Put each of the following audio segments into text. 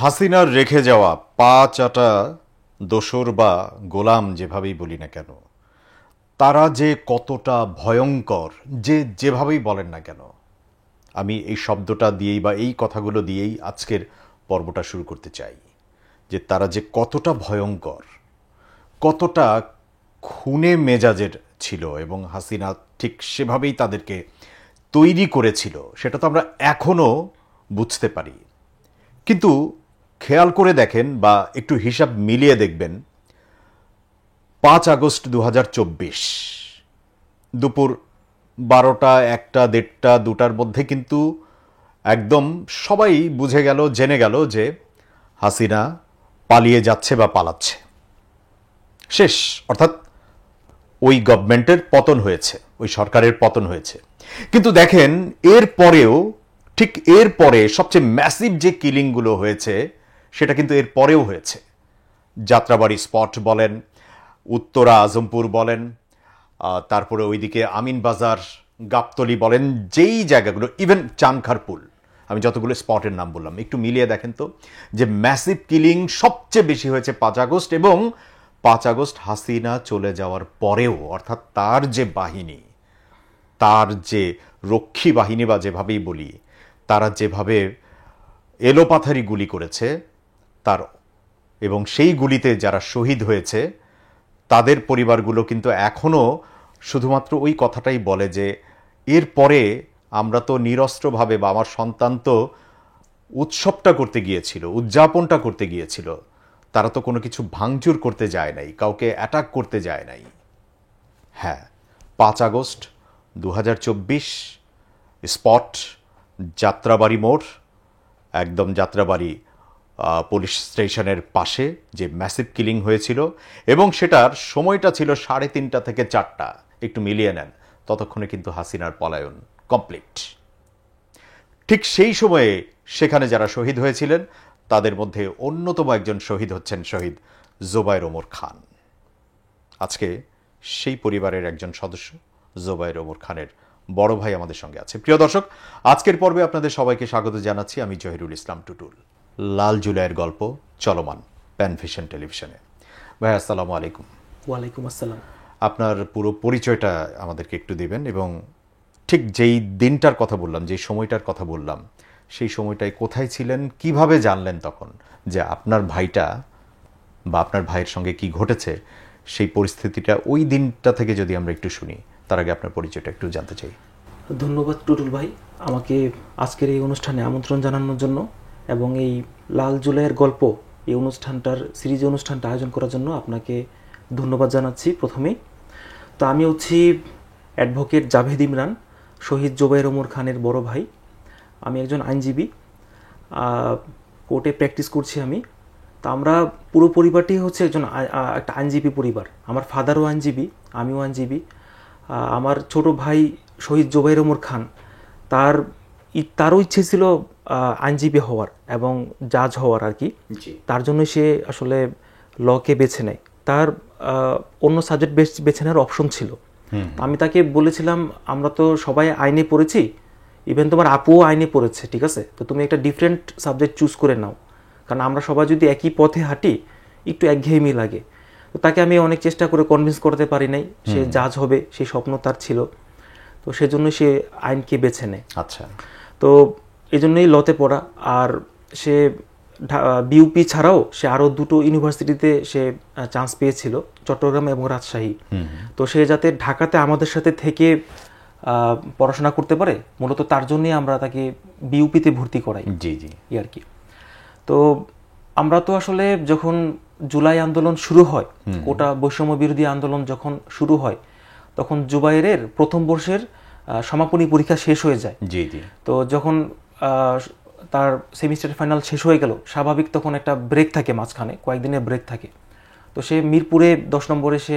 হাসিনার রেখে যাওয়া পা চাটা দোসর বা গোলাম যেভাবেই বলি না কেন, তারা যে কতটা ভয়ঙ্কর, যেভাবেই বলেন না কেন, আমি এই শব্দটা দিয়েই বা এই কথাগুলো দিয়েই আজকের পর্বটা শুরু করতে চাই। যে তারা যে কতটা ভয়ঙ্কর, কতটা খুনে মেজাজের ছিল, এবং হাসিনা ঠিক সেভাবেই তাদেরকে তৈরি করেছিল, সেটা তো আমরা এখনও বুঝতে পারি। কিন্তু খেয়াল করে দেখেন বা একটু হিসাব মিলিয়ে দেখবেন, 5 আগস্ট 2024 দুপুর 12টা, 1টা, 1:30, 2টার মধ্যে কিন্তু একদম সবাই বুঝে গেল, জেনে গেল যে হাসিনা পালিয়ে যাচ্ছে বা পালাচ্ছে। শেষ, অর্থাৎ ওই গভর্নমেন্টের পতন হয়েছে, ওই সরকারের পতন হয়েছে। কিন্তু দেখেন, এর পরেও, ঠিক এর পরে সবচেয়ে ম্যাসিভ যে কিলিংগুলো হয়েছে সেটা কিন্তু এর পরেও হয়েছে। যাত্রাবাড়ি স্পট বলেন, উত্তরা আজমপুর বলেন, তারপরে ওইদিকে আমিনবাজার, গাবতলী বলেন, যেই জায়গাগুলো, ইভেন চানখারপুল, আমি যতগুলো স্পটের নাম বললাম, একটু মিলিয়ে দেখেন তো যে ম্যাসিভ কিলিং সবচেয়ে বেশি হয়েছে 5 আগস্ট। এবং 5 আগস্ট হাসিনা চলে যাওয়ার পরেও, অর্থাৎ তার যে বাহিনী, তার যে রক্ষী বাহিনী বা যেভাবেই বলি, তারা যেভাবে এলোপাথারি গুলি করেছে তার, এবং সেই গুলিতে যারা শহীদ হয়েছে তাদের পরিবারগুলো কিন্তু এখনও শুধুমাত্র ওই কথাটাই বলে যে এরপরে আমরা তো নিরস্ত্রভাবে, বা আমার সন্তান তো উৎসবটা করতে গিয়েছিল, উদযাপনটা করতে গিয়েছিল, তারা তো কোনো কিছু ভাঙচুর করতে যায় নাই, কাউকে অ্যাটাক করতে যায় নাই। হ্যাঁ, 5 আগস্ট 2024, স্পট যাত্রাবাড়ি মোড়, একদম যাত্রাবাড়ি পুলিশ স্টেশনের পাশে যে ম্যাসিভ কিলিং হয়েছিল, এবং সেটার সময়টা ছিল 3:30 থেকে 4টা, একটু মিলিয়ে নেন, ততক্ষণে কিন্তু হাসিনার পলায়ন কমপ্লিট। ঠিক সেই সময়ে সেখানে যারা শহীদ হয়েছিলেন তাদের মধ্যে অন্যতম একজন শহীদ হচ্ছেন শহীদ জোবায়ের ওমর খান। আজকে সেই পরিবারের একজন সদস্য জোবায়ের ওমর খানের বড় ভাই আমাদের সঙ্গে আছে। প্রিয় দর্শক, আজকের পর্বে আপনাদের সবাইকে স্বাগত জানাচ্ছি। আমি জহিরুল ইসলাম টুটুল। লাল জুলাইয়ের গল্প চলমান প্যানভিশন টেলিভিশনে। ভাই, আসসালামু আলাইকুম। ওয়ালাইকুম আসসালাম। আপনার পুরো পরিচয়টা আমাদেরকে একটু দিবেন, এবং ঠিক যেই দিনটার কথা বললাম, যেই সময়টার কথা বললাম, সেই সময়টায় কোথায় ছিলেন, কিভাবে জানলেন তখন যে আপনার ভাইটা বা আপনার ভাইয়ের সঙ্গে কি ঘটেছে, সেই পরিস্থিতিটা ওই দিনটা থেকে যদি আমরা একটু শুনি। তার আগে আপনার পরিচয়টা একটু জানতে চাই। ধন্যবাদ টুটুল ভাই, আমাকে আজকের এই অনুষ্ঠানে আমন্ত্রণ জানানোর জন্য, এবং এই লাল জুলাইয়ের গল্প, এই সিরিজ অনুষ্ঠানটা আয়োজন করার জন্য আপনাকে ধন্যবাদ জানাচ্ছি প্রথমেই। তো আমি হচ্ছি অ্যাডভোকেট জাভেদ ইমরান, শহীদ জোবায়ের ওমর খানের বড় ভাই। আমি একজন আইনজীবী, কোর্টে প্র্যাকটিস করছি আমি। তো আমরা পুরো পরিবারটি হচ্ছে একটা আইনজীবী পরিবার। আমার ফাদারও আইনজীবী, আমিও আইনজীবী। আমার ছোট ভাই শহীদ জোবায়ের ওমর খান, তারও ইচ্ছে ছিল আইনজীবী হওয়ার এবং জাজ হওয়ার আর কি। তার জন্য সে আসলে লকে বেছে নেয়। তার অন্য সাবজেক্ট বেছে নেওয়ার অপশন ছিল। আমি তাকে বলেছিলাম, আমরা তো সবাই আইনে পড়েছি, ইভেন তোমার আপুও আইনে পড়েছে, ঠিক আছে, তো তুমি একটা ডিফারেন্ট সাবজেক্ট চুজ করে নাও, কারণ আমরা সবাই যদি একই পথে হাঁটি একটু একঘেয়েমি লাগে। তো তাকে আমি অনেক চেষ্টা করে কনভিন্স করতে পারি নাই, সে জাজ হবে সেই স্বপ্ন তার ছিল। তো সেজন্য সে আইনকে বেছে নেয়। আচ্ছা। তো এই জন্যই লতে পড়া। আর সে বিউপি ছাড়াও সে আরও 2টো ইউনিভার্সিটিতে সে চান্স পেয়েছিল, চট্টগ্রাম এবং রাজশাহী। তো সে যাতে ঢাকাতে আমাদের সাথে থেকে পড়াশোনা করতে পারে, মূলত তার জন্যই আমরা তাকে বিউপিতে ভর্তি করাই। জি জি, আর কি। তো আমরা তো আসলে যখন জুলাই আন্দোলন শুরু হয়, কোটা বৈষম্য বিরোধী আন্দোলন যখন শুরু হয়, তখন জুবায়েরের প্রথম বর্ষের সমাপনী পরীক্ষা শেষ হয়ে যায়। জি জি। তো যখন তার সেমিস্টার ফাইনাল শেষ হয়ে গেল, স্বাভাবিক তখন একটা ব্রেক থাকে, মাঝখানে কয়েকদিনের ব্রেক থাকে। তো সে মিরপুরে 10 নম্বরে সে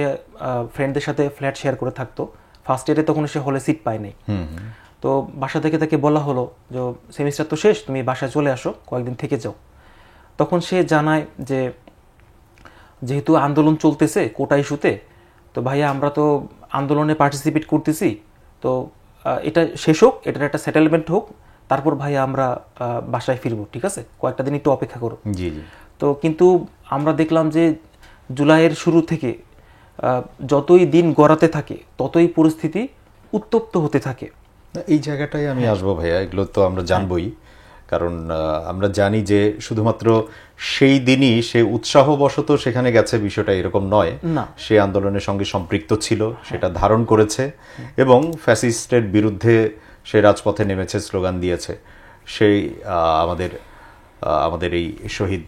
ফ্রেন্ডদের সাথে ফ্ল্যাট শেয়ার করে থাকতো। ফার্স্ট ইয়ারে তখন সে হলে সিট পায় নাই। তো বাসা থেকে তাকে বলা হলো যে সেমিস্টার তো শেষ, তুমি বাসায় চলে আসো, কয়েকদিন থেকে যাও। তখন সে জানায় যে যেহেতু আন্দোলন চলতেছে কোটা ইস্যুতে, তো ভাইয়া আমরা তো আন্দোলনে পার্টিসিপেট করতেছি, তো এটা শেষ হোক, এটার একটা সেটেলমেন্ট হোক, তারপর ভাই আমরা বাসায় ফিরবো, ঠিক আছে, কয়েকটা দিন একটু অপেক্ষা করো। জি জি। তো কিন্তু আমরা দেখলাম যে জুলাইয়ের শুরু থেকে যতই দিন গড়াতে থাকে ততই পরিস্থিতি উত্তপ্ত হতে থাকে। না, এই জায়গাটায় আমি আসবো ভাইয়া, এগুলো তো আমরা জানবই, কারণ আমরা জানি যে শুধুমাত্র সেই দিনই সে উৎসাহবশত সেখানে গেছে, বিষয়টা এরকম নয়। না। সে আন্দোলনের সঙ্গে সম্পৃক্ত ছিল, সেটা ধারণ করেছে এবং ফ্যাসিস্টের বিরুদ্ধে সে রাজপথে নেমেছে, স্লোগান দিয়েছে। সেই আমাদের এই শহীদ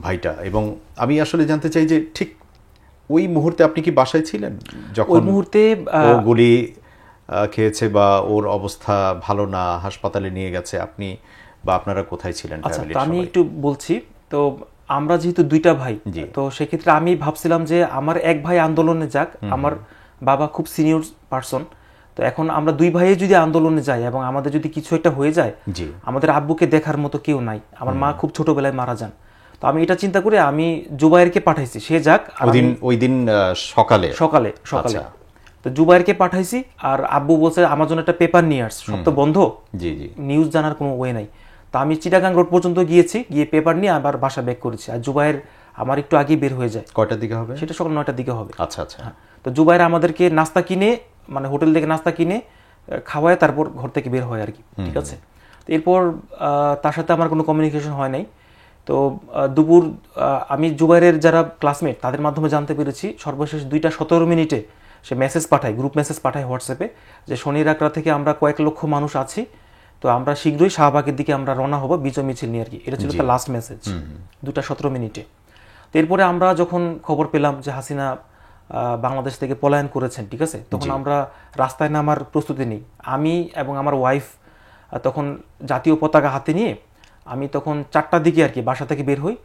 ভাইটা। এবং আমি আসলে জানতে চাই যে ঠিক ওই মুহূর্তে আপনি কি বাসায় ছিলেন যখন ওই মুহূর্তে ও গুলি খেয়েছে বা ওর অবস্থা ভালো না, হাসপাতালে নিয়ে গেছে, আপনি বা আপনারা কোথায় ছিলেন? আচ্ছা, তো আমি একটু বলছি। তো আমরা যেহেতু দুইটা ভাই, তো সেক্ষেত্রে আমি ভাবছিলাম যে আমার এক ভাই আন্দোলনে যাক, আমার বাবা খুব সিনিয়র পার্সন, তো এখন আমরা দুই ভাইয়ে যদি আন্দোলনে যাই এবং আমাদের যদি কিছু একটা হয়ে যায়, আমাদের আব্বুকে দেখার মতো কেউ নাই। আমার মা খুব ছোটবেলায় মারা যান। তো আমি এটা চিন্তা করে আমি জুবাইরকে পাঠাইছি, সে যাক। ওই দিন সকালে সকালে সকালে তো জুবাইরকে পাঠাইছি, আর আব্বু বলছে আমার জন্য একটা পেপার নিয়ে আসছে, সব তো বন্ধ, জি জি, নিউজ জানার কোনো ওয়ে নাই। তো আমি চিটাগাং রোড পর্যন্ত গিয়েছি, গিয়ে পেপার নিয়ে আবার বাসা ব্যাক করেছি। আর জুবাইর আমার একটু আগে বের হয়ে যায়। কয়টার দিকে হবে? সেটা সকাল 9টার দিকে হবে। আচ্ছা আচ্ছা। তো জুবাইর আমাদেরকে নাস্তা কিনে, মানে হোটেল থেকে নাস্তা কিনে খাওয়ায় তারপর ঘর থেকে বের হয় আর কি, ঠিক আছে। তো এরপর তার সাথে আমার কোনো কমিউনিকেশন হয় নাই। তো দুপুর আমি জুবাইরের যারা ক্লাসমেট তাদের মাধ্যমে জানতে পেরেছি সর্বশেষ 2:17 সে মেসেজ পাঠায়, গ্রুপ মেসেজ পাঠায় হোয়াটসঅ্যাপে, যে শনির রাকড়া থেকে আমরা কয়েক লক্ষ মানুষ আছি, তো আমরা শীঘ্রই শাহবাগের দিকে আমরা রওনা হব বিজয় মিছিল নিয়ে আর কি। এটা ছিল তার লাস্ট মেসেজ 2:17। তো এরপরে আমরা যখন খবর পেলাম যে হাসিনা বাংলাদেশ থেকে পলায়ন করেছেন, ঠিক আছে, তখন আমরা রাস্তায় নামার প্রস্তুতি নিই। আমি এবং আমার ওয়াইফ তখন জাতীয় পতাকা হাতে নিয়ে আমি তখন 4টার দিকে আর কি বাসা থেকে বের হই।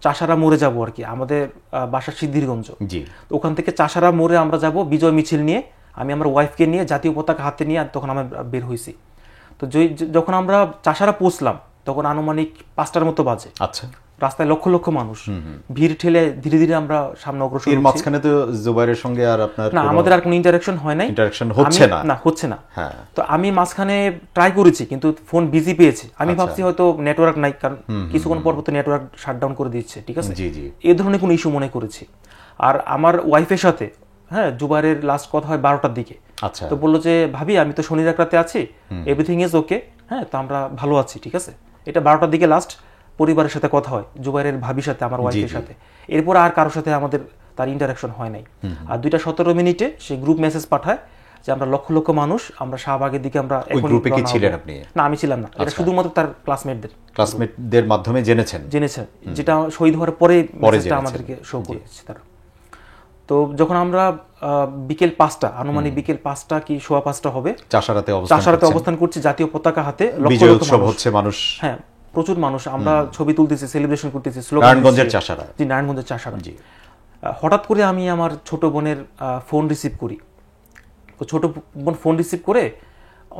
চাষারা মোড়ে যাব আর কি, আমাদের বাসা সিদ্ধিরগঞ্জ। ওখান থেকে চাষারা মোড়ে আমরা যাব বিজয় মিছিল নিয়ে, আমি আমার ওয়াইফকে নিয়ে জাতীয় পতাকা হাতে নিয়ে তখন আমরা বের হইছি। তো যখন আমরা চাষারা পৌঁছলাম তখন আনুমানিক 5টার মতো বাজে। আচ্ছা। রাস্তায় লক্ষ লক্ষ মানুষ, ভিড় ঠেলে ধীরে ধীরে আমরা সামনে অগ্রসর হচ্ছি। এর মাঝখানে তো জুবাইরের সঙ্গে আর আপনার না, আমাদের আর কোনো ইন্টারঅ্যাকশন হয় নাই, ইন্টারঅ্যাকশন হচ্ছে না, হচ্ছে না। হ্যাঁ। তো আমি মাঝখানে ট্রাই করেছি কিন্তু ফোন বিজি পেয়েছি। আমি ভাবছি হয়তো নেটওয়ার্ক নাই, কারণ কিছুক্ষণ পর তো নেটওয়ার্ক শাটডাউন করে দিচ্ছে, ঠিক আছে। জি জি। এই ধরনের কোনো ইস্যু মনে করেছি। আর আমার ওয়াইফের সাথে জুবাইরের লাস্ট কথা হয় 12টার দিকে। আচ্ছা। তো বললো যে ভাবি আমি তো শনি রাকড়াতে আছি, এভরিথিং ইজ ওকে, হ্যাঁ, তো আমরা ভালো আছি, ঠিক আছে। এটা 12টার দিকে লাস্ট পরিবারের সাথে কথা হয়, জুবাইরের ভাবির সাথে, আমার ওয়াইফের সাথে। এরপর আর কারোর সাথে আমাদের তার ইন্টারাকশন হয় নাই। আর 2:17 সে গ্রুপ মেসেজ পাঠায় যে আমরা লক্ষ লক্ষ মানুষ, আমরা শাহবাগের দিকে আমরা এখন। গ্রুপে কি ছিলেন আপনি? না, আমি ছিলাম না, এটা শুধুমাত্র তার ক্লাসমেটদের মাধ্যমে জেনেছেন, যেটা শহীদ হওয়ার পরে মেসেজটা আমাদেরকে শো করেছে তারা। তো যখন আমরা বিকেল 5টা, আনুমানিক বিকেল 5টা কি সোয়া 5টা হবে, চাষারাতে অবস্থান করছি জাতীয় পতাকা হাতে, লক্ষ লক্ষ মানুষ, হ্যাঁ, প্রচুর মানুষ। আমরা ছবি তুলতেছি, সেলিব্রেশন করতেছি, নারায়ণগঞ্জের চাষারা। জি, নারায়ণগঞ্জের চাষারা। হঠাৎ করে আমি আমার ছোট বোনের ফোন রিসিভ করি। ছোট বোন ফোন রিসিভ করে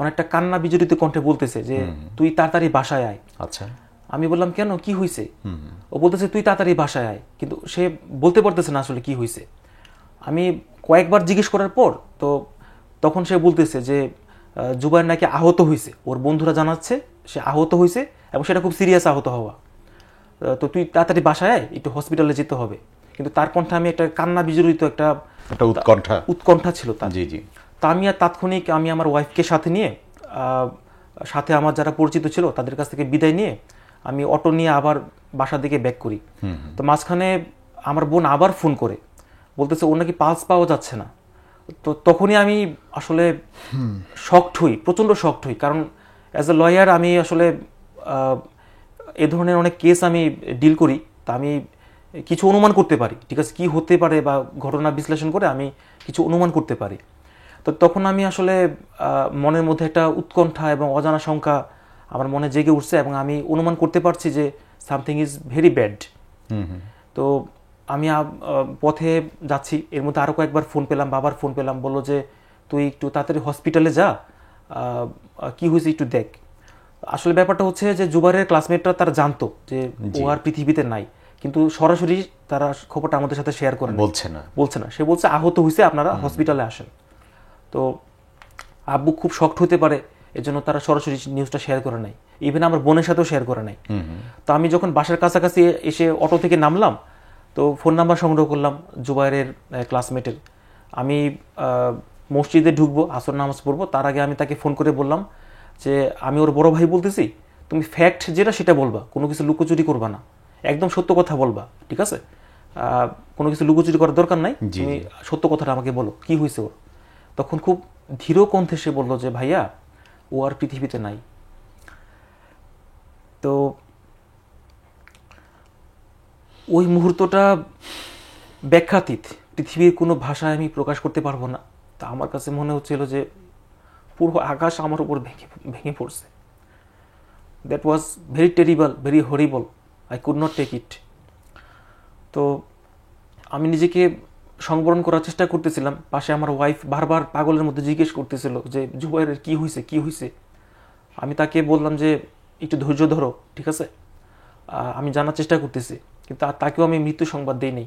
অনেকটা কান্না বিজড়িত কণ্ঠে বলতেছে যে তুই তাড়াতাড়ি বাসায় আয়। আচ্ছা। আমি বললাম কেন, কি হয়েছে? ও বলতেছে তুই তাড়াতাড়ি বাসায় আয়, কিন্তু সে বলতে পারতেছে না আসলে কি হয়েছে। আমি কয়েকবার জিজ্ঞেস করার পর তো তখন সে বলতেছে যে জুবাইর নাকি আহত হয়েছে, ওর বন্ধুরা জানাচ্ছে সে আহত হয়েছে এবং সেটা খুব সিরিয়াস আহত হওয়া। তো তুই তাড়াতাড়ি বাসায় আয়, একটু হসপিটালে যেতে হবে। কিন্তু তার কণ্ঠে আমি একটা কান্না বিজড়িত একটা উৎকণ্ঠা ছিল তার। জি জি। তা আমি আর তাৎক্ষণিক আমি আমার ওয়াইফকে সাথে নিয়ে, সাথে আমার যারা পরিচিত ছিল তাদের কাছ থেকে বিদায় নিয়ে আমি অটো নিয়ে আবার বাসার দিকে ব্যাক করি। তো মাঝখানে আমার বোন আবার ফোন করে বলতেছে ওর নাকি পালস পাওয়া যাচ্ছে না। তো তখনই আমি আসলে শকড হই, প্রচণ্ড শকড হই, কারণ অ্যাজ এ লয়ার আমি আসলে এ ধরনের অনেক কেস আমি ডিল করি, তা আমি কিছু অনুমান করতে পারি, ঠিক আছে, কি হতে পারে বা ঘটনা বিশ্লেষণ করে আমি কিছু অনুমান করতে পারি। তো তখন আমি আসলে মনের মধ্যে একটা উৎকণ্ঠা এবং অজানা শঙ্কা আমার মনে জেগে উঠছে এবং আমি অনুমান করতে পারছি যে সামথিং ইজ ভেরি ব্যাড। তো আমি পথে যাচ্ছি, এর মধ্যে আরও কয়েকবার ফোন পেলাম, বাবার ফোন পেলাম, বললো যে তুই একটু তাড়াতাড়ি হসপিটালে যা, কি হয়েছে একটু দেখ। আসলে ব্যাপারটা হচ্ছে যে জুবাইরের ক্লাসমেটরা তারা জানতো যে ও আর পৃথিবীতে নাই, কিন্তু সরাসরি তারা খবরটা আমাদের সাথে শেয়ার করে বলছে না। সে বলছে আহত হয়েছে, আপনারা হসপিটালে আসেন। তো আব্বু খুব শকড হতে পারে এজন্য তারা সরাসরি নিউজটা শেয়ার করে নাই, ইভেন আমার বোনের সাথেও শেয়ার করে নাই। তো আমি যখন বাসার কাছাকাছি এসে অটো থেকে নামলাম, তো ফোন নাম্বার সংগ্রহ করলাম জুবাইরের ক্লাসমেটের। আমি মসজিদে ঢুকবো, আসর নামাজ পড়বো, তার আগে আমি তাকে ফোন করে বললাম যে আমি ওর বড় ভাই বলতেছি, তুমি ফ্যাক্ট যেটা সেটা বলবা, কোনো কিছু লুকোচুরি করবা না, একদম সত্য কথা বলবা, ঠিক আছে? কোনো কিছু লুকোচুরি করার দরকার নাই, তুমি সত্য কথাটা আমাকে বলো, কি হয়েছে ওর। তখন খুব ধীর কণ্ঠে সে বললো যে ভাইয়া, ও আর পৃথিবীতে নাই। তো ওই মুহূর্তটা ব্যাখ্যাতীত, পৃথিবীর কোনো ভাষায় আমি প্রকাশ করতে পারবো না। তা আমার কাছে মনে হচ্ছিল যে পুরো আকাশ আমার উপর ভেঙে পড়ছে। That was very terrible, very horrible, I could not take it. তো আমি নিজেকে সংবরণ করার চেষ্টা করতেছিলাম, পাশে আমার ওয়াইফ বারবার পাগলের মধ্যে জিজ্ঞেস করতেছিল যে জুবাইরের কি হয়েছে, কি হয়েছে। আমি তাকে বললাম যে একটু ধৈর্য ধরো, ঠিক আছে, আমি জানার চেষ্টা করতেছি, কিন্তু তাকেও আমি মৃত্যু সংবাদ দিই নাই।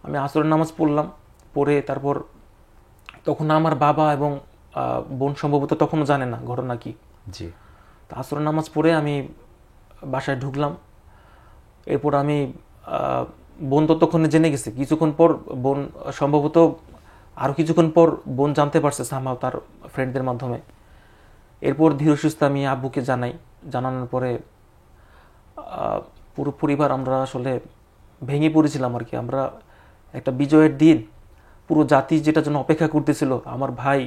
আমি আসরের নামাজ পড়লাম, পড়ে তারপর তখন আমার বাবা এবং বোন সম্ভবত তখনও জানে না ঘটনা কি। জি। তো আসরের নামাজ পড়ে আমি বাসায় ঢুকলাম। এরপর আমি বোন তো তখন জেনে গেছে, কিছুক্ষণ পর বোন সম্ভবত আরও কিছুক্ষণ পর বোন জানতে পারছে সামহাও তার ফ্রেন্ডদের মাধ্যমে। এরপর ধীরে সুস্থে আমি আব্বুকে জানাই। জানানোর পরে পুরো পরিবার আমরা আসলে ভেঙে পড়েছিলাম আর কি। আমরা একটা বিজয়ের দিন, পুরো জাতি যেটা জন্য অপেক্ষা করতেছিল। আমার ভাই,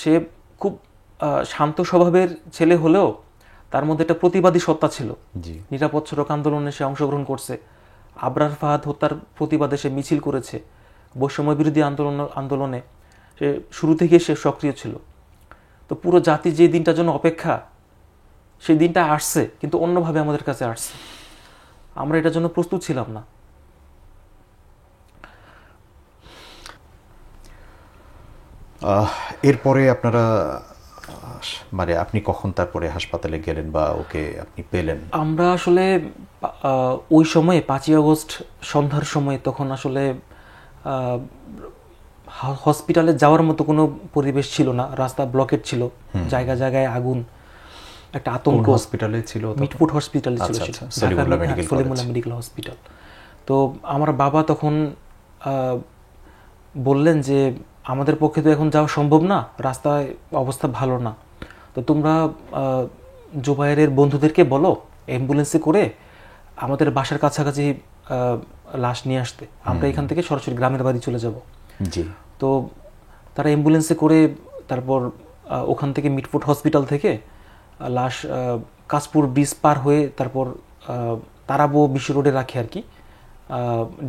সে খুব শান্ত স্বভাবের ছেলে হলেও তার মধ্যে একটা প্রতিবাদী সত্তা ছিল। নিরাপদ সড়ক আন্দোলনে সে অংশগ্রহণ করছে, আবরার ফাহাদ হত্যার প্রতিবাদে সে মিছিল করেছে, বৈষম্য বিরোধী আন্দোলনে সে শুরু থেকে সে সক্রিয় ছিল। তো পুরো জাতি যে দিনটার জন্য অপেক্ষা, সেই দিনটা আসছে, কিন্তু অন্যভাবে আমাদের কাছে আসছে। আমরা এটার জন্য প্রস্তুত ছিলাম না। এরপরে আপনারা মানে আপনি কখন তারপরে হাসপাতালে গেলেন বা ওকে আপনি পেলেন? আমরা আসলে ওই সময়ে 5ই আগস্ট সন্ধ্যার সময়, তখন আসলে হসপিটালে যাওয়ার মতো কোনো পরিবেশ ছিল না, রাস্তা ব্লকেট ছিল, জায়গায় জায়গায় আগুন, একটা আতঙ্ক। হসপিটালে ছিল? মিটফুট হসপিটালে ছিল, সলিমুল্লাহ মেডিকেল হসপিটাল। তো আমার বাবা তখন বললেন যে আমাদের পক্ষে তো এখন যাওয়া সম্ভব না, রাস্তায় অবস্থা ভালো না, তো তোমরা জুবাইরের বন্ধুদেরকে বলো অ্যাম্বুলেন্সে করে আমাদের বাসার কাছাকাছি লাশ নিয়ে আসতে, আমরা এখান থেকে সরাসরি গ্রামের বাড়ি চলে যাব। জি। তো তারা অ্যাম্বুলেন্সে করে তারপর ওখান থেকে মিটফুট হসপিটাল থেকে লাশ কাশপুর ব্রিজ পার হয়ে তারপর তারাবো বিশ্ব রোডে রাখে আর কি,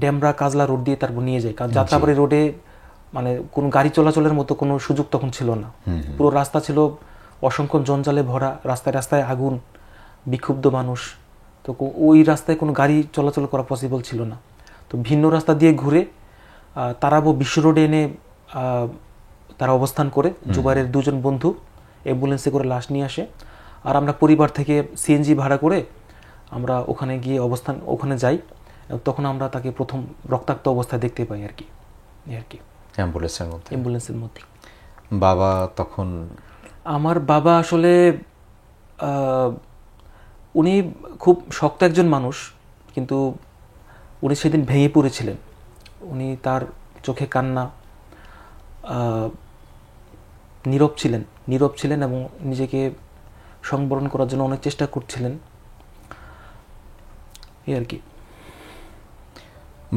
ডেমরা কাজলা রোড দিয়ে তারপর নিয়ে যায়। কারণ যাত্রাবাড়ি রোডে মানে কোনো গাড়ি চলাচলের মতো কোনো সুযোগ তখন ছিল না। পুরো রাস্তা ছিল অসংখ্য জঞ্জালে ভরা, রাস্তায় রাস্তায় আগুন, বিক্ষুব্ধ মানুষ। তো ওই রাস্তায় কোনো গাড়ি চলাচল করা পসিবল ছিল না। তো ভিন্ন রাস্তা দিয়ে ঘুরে তারাবো বিশ্ব রোডে এনে তারা অবস্থান করে। জুবাইরের দুজন বন্ধু অ্যাম্বুলেন্সে করে লাশ নিয়ে আসে, আর আমরা পরিবার থেকে সিএনজি ভাড়া করে আমরা ওখানে গিয়ে ওখানে যাই। তখন আমরা তাকে প্রথম রক্তাক্ত অবস্থায় দেখতে পাই আর কি, অ্যাম্বুলেন্সের মধ্যে। বাবা তখন? আমার বাবা আসলে উনি খুব শক্ত একজন মানুষ, কিন্তু উনি সেদিন ভেঙে পড়েছিলেন। উনি তার চোখে কান্না, নীরব ছিলেন এবং নিজেকে সংবরণ করার জন্য অনেক চেষ্টা করছিলেন, এই আর কি।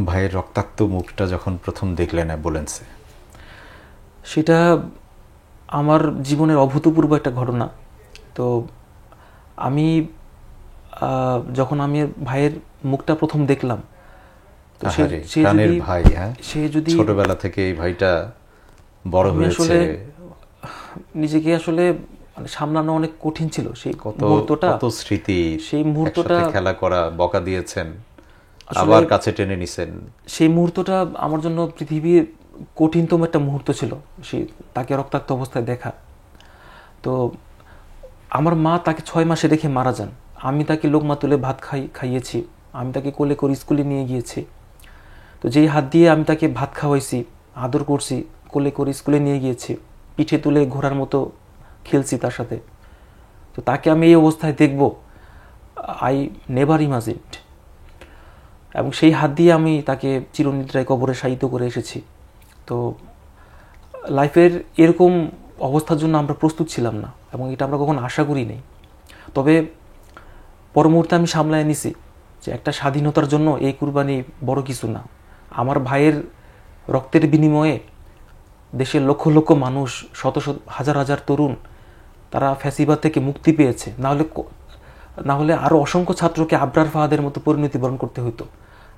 ভাইয়ের রক্তাক্ত মুখটা যখন প্রথম দেখলেন অ্যাম্বুলেন্সে, সেটা আমার জীবনের অভূতপূর্ব একটা ঘটনা। তো আমি যখন আমি ভাইয়ের মুখটা প্রথম দেখলাম, তো সে যদি ছোটবেলা থেকে এই ভাইটা বড় হয়েছে, নিজেকে আসলে সামলানো অনেক কঠিন ছিল সেই মুহূর্তটা। কত স্মৃতি, সেই মুহূর্তটা, খেলা করা, বকা দিয়েছেন, আবার কাছে টেনে নিছেন। সেই মুহূর্তটা আমার জন্য পৃথিবীর কঠিনতম একটা মুহূর্ত ছিল, সেই তাকে রক্তাক্ত অবস্থায় দেখা। তো আমার মা তাকে 6 মাসে রেখে মারা যান। আমি তাকে লোকমা তুলে ভাত খাইয়েছি, আমি তাকে কোলে করে স্কুলে নিয়ে গিয়েছি। তো যেই হাত দিয়ে আমি তাকে ভাত খাওয়াইছি, আদর করছি, কোলে করে স্কুলে নিয়ে গিয়েছি, পিঠে তুলে ঘোড়ার মতো খেলছি তার সাথে, তো তাকে আমি এই অবস্থায় দেখব, আই নেভার ইমাজিনড। এবং সেই হাত দিয়ে আমি তাকে চিরনিদ্রায় কবরে শায়িত করে এসেছি। তো লাইফের এরকম অবস্থার জন্য আমরা প্রস্তুত ছিলাম না, এবং এটা আমরা কখনো আশা করি নাই। তবে পর মুহূর্তে আমি সামলায় নিছি যে একটা স্বাধীনতার জন্য এই কুরবানি বড় কিছু না। আমার ভাইয়ের রক্তের বিনিময়ে দেশের লক্ষ লক্ষ মানুষ, শত শত হাজার হাজার তরুণ, তারা ফ্যাসিবাদ থেকে মুক্তি পেয়েছে। না হলে আরও অসংখ্য ছাত্রকে আবরার ফাহাদের মতো পরিণতি বরণ করতে হতো।